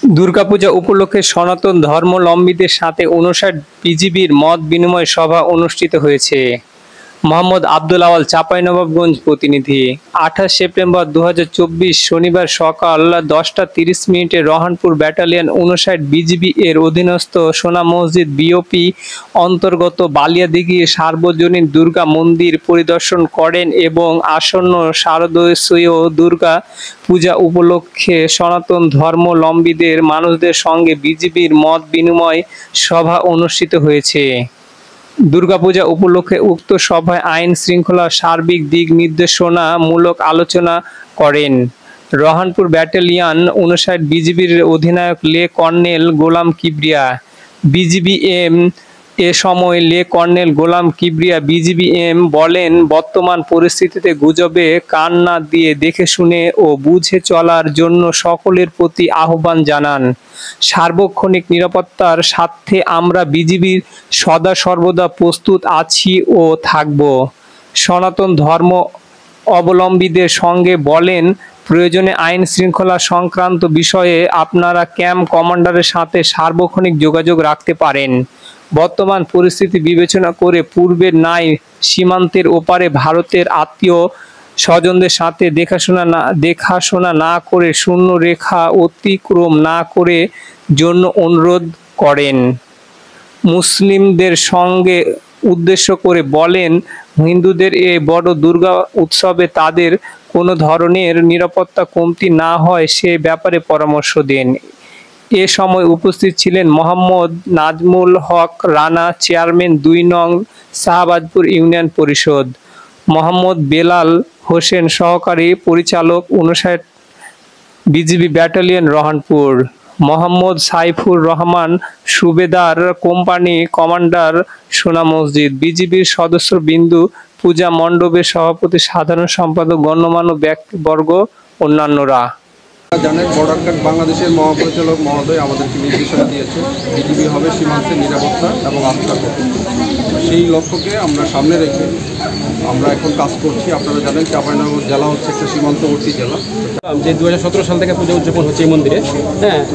দুর্গাপূজা উপলক্ষে সনাতন ধর্মাবলম্বীদের সাথে ৫৯ বিজিবির মত বিনিময় সভা অনুষ্ঠিত হয়েছে। মোহাম্মদ আবদুল আওয়াল, চাঁপাইনবাবগঞ্জ প্রতিনিধি। ২৮ সেপ্টেম্বর ২০২৪ শনিবার সকাল ১০টা ৩০ রহনপুর ব্যাটালিয়ন ৫৯ বিজিবি এর অধীনস্থ সোনা মসজিদ বিওপি অন্তর্গত বালিয়াদিঘি সার্বজনীন দুর্গা মন্দির পরিদর্শন করেন এবং আসন্ন শারদীয় দুর্গা পূজা উপলক্ষে সনাতন ধর্মাবলম্বীদের মানুষদের সঙ্গে বিজিবির মত বিনিময় সভা অনুষ্ঠিত হয়েছে। দুর্গাপূজা উপলক্ষে উক্ত সভায় আইন শৃঙ্খলা সার্বিক দিক নির্দেশনা মূলক আলোচনা করেন রহনপুর ব্যাটালিয়ন ৫৯ বিজিবির অধিনায়ক লে কর্নেল গোলাম কিবরিয়া। বিজিবিএম এ সময় লে কর্নেল গোলাম কিবরিয়া বিজিবিএম বলেন, বর্তমান পরিস্থিতিতে গুজবে কান না দিয়ে দেখে শুনে ও বুঝে চলার জন্য সকলের প্রতি আহ্বান জানান। সার্বক্ষণিক নিরাপত্তার স্বার্থে আমরা বিজিবির সদা সর্বদা প্রস্তুত আছি ও থাকব। সনাতন ধর্ম অবলম্বীদের সঙ্গে বলেন, প্রয়োজনে আইন শৃঙ্খলা সংক্রান্ত বিষয়ে আপনারা ক্যাম্প কমান্ডারের সাথে সার্বক্ষণিক যোগাযোগ রাখতে পারেন। বর্তমান পরিস্থিতি বিবেচনা করে পূর্বের ন্যায় সীমান্তের ওপারে ভারতের আত্মীয় স্বজনদের সাথে দেখাশোনা না করে শূন্য রেখা অতিক্রম না করে জন্য অনুরোধ করেন। মুসলিমদের সঙ্গে উদ্দেশ্য করে বলেন, হিন্দুদের এ বড় দুর্গা উৎসবে তাদের কোনো ধরনের নিরাপত্তা কমতি না হয় সে ব্যাপারে পরামর্শ দেন। এ সময় উপস্থিত ছিলেন মোহাম্মদ নাজমুল হক রানা, চেয়ারম্যান ২ নং শাহবাজপুর ইউনিয়ন পরিষদ, মোহাম্মদ বেলাল হোসেন, সহকারী পরিচালক ৫৯ বিজিবি ব্যাটালিয়ন রহনপুর, মোহাম্মদ সাইফুর রহমান, সুবেদার কোম্পানি কমান্ডার সোনা মসজিদ, বিজিবির সদস্যবৃন্দ, পূজা মণ্ডপের সভাপতি, সাধারণ সম্পাদক, গণ্যমান্য ব্যক্তিবর্গ, অন্যান্যরা। জানেন, বর্ডার গার্ড বাংলাদেশের মহাপরিচালক মহোদয় আমাদেরকে নির্দেশনা দিয়েছে বিজিবি হবে সীমান্তের নিরাপত্তা এবং আস্থা করতে। সেই লক্ষ্যকে আমরা সামনে রেখে আমরা এখন কাজ করছি। আপনারা জানেন, চাঁপাইনবাবগঞ্জ জেলা হচ্ছে একটা সীমান্তবর্তী জেলা। যে ২০১৭ সাল থেকে পুজো উদযাপন হচ্ছে এই মন্দিরে,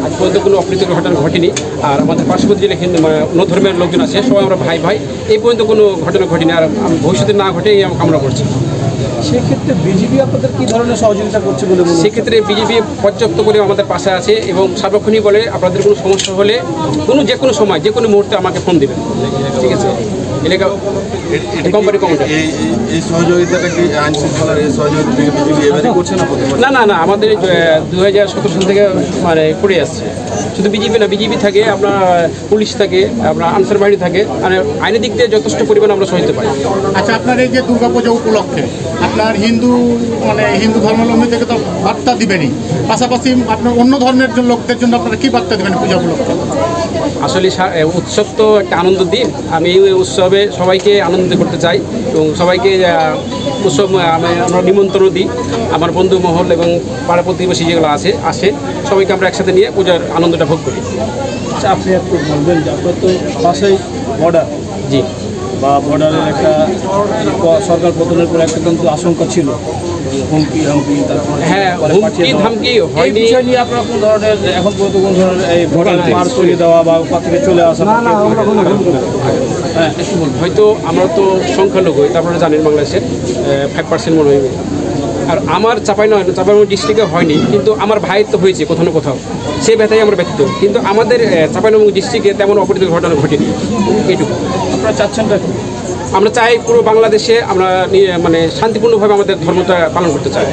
আজ পর্যন্ত কোনো অপ্রীতিকর ঘটনা ঘটেনি। আর আমাদের পার্শ্ববর্তী যে অন্য ধর্মের লোকজন আছে সবাই আমরা ভাই ভাই, এই পর্যন্ত কোনো ঘটনা ঘটেনি। আর ভবিষ্যতে না ঘটে এই আমরা করছি। সেক্ষেত্রে বিজিবি আপনাদের কী ধরনের সহযোগিতা করছে বলে? সেক্ষেত্রে বিজেপি পর্যাপ্ত করে আমাদের পাশে আছে এবং সার্বক্ষণিক বলে আপনাদের কোনো সমস্যা হলে যে কোনো সময় যে কোনো মুহূর্তে আমাকে ফোন দেবেন। ঠিক আছে, এলাকা কোম্পানি কমান্ডার। এই সহযোগিতাটা কি আইন শৃঙ্খলার এই সহযোগিতা বিজিবি এবারে করছে না? না, আমাদের ২০১৭ সাল থেকে করে আসছে। শুধু বিজেপি না, বিজেপি থাকে, আপনার পুলিশ থাকে, আপনার আনসার বাহিনী থাকে, মানে আইনের দিক দিয়ে যথেষ্ট পরিমাণ আমরা সহায়তা পাই। আচ্ছা, আপনার এই যে দুর্গাপূজা উপলক্ষে আপনার হিন্দু ধর্মাবলম্বী থেকে তো বার্তা দিবেনই, পাশাপাশি আপনার অন্য ধর্মের লোকদের জন্য আপনারা কী বার্তা দেবেন পূজা উপলক্ষে? আসলে উৎসব তো একটা আনন্দ দিন। আমি এই উৎসবে সবাইকে আনন্দ করতে চাই এবং সবাইকে উৎসব আমরা নিমন্ত্রণ দিই। আমার বন্ধু মহল এবং পাড়া প্রতিবেশী যেগুলো আসে সবাইকে আমরা একসাথে নিয়ে পূজার আনন্দটা ভোগ করি। আচ্ছা, আপনি একটু বলবেন যে আপনার তো পাশেই বর্ডার, জি, বা বর্ডারের একটা সরকার পতনের পর একটা কিন্তু আশঙ্কা ছিল, হুমকি তারপরে ধামকি হয় বিষয় নিয়ে আপনার কোন ধরনের এখন পর্যন্ত কোন ধরনের এই ভোটার পার করিয়ে দেওয়া বা থেকে চলে আসা? হ্যাঁ, একটু বলবো। হয়তো আমরা তো সংখ্যালঘু, তারপরে জানেন বাংলাদেশের 5% মনে হয়। আর আমার চাঁপাইনবাবগঞ্জ ডিস্ট্রিক্টে হয়নি, কিন্তু আমার ভাইয়ের তো হয়েছে কোথাও না কোথাও, সে ব্যথাই আমরা ব্যতীত। কিন্তু আমাদের চাঁপাইনবাবগঞ্জ ডিস্ট্রিক্টে তেমন অপরিচিত ঘটনা ঘটেনি। এইটুকু আপনারা চাচ্ছেনটা? আমরা চাই পুরো বাংলাদেশে আমরা শান্তিপূর্ণভাবে আমাদের ধর্মটা পালন করতে চাই।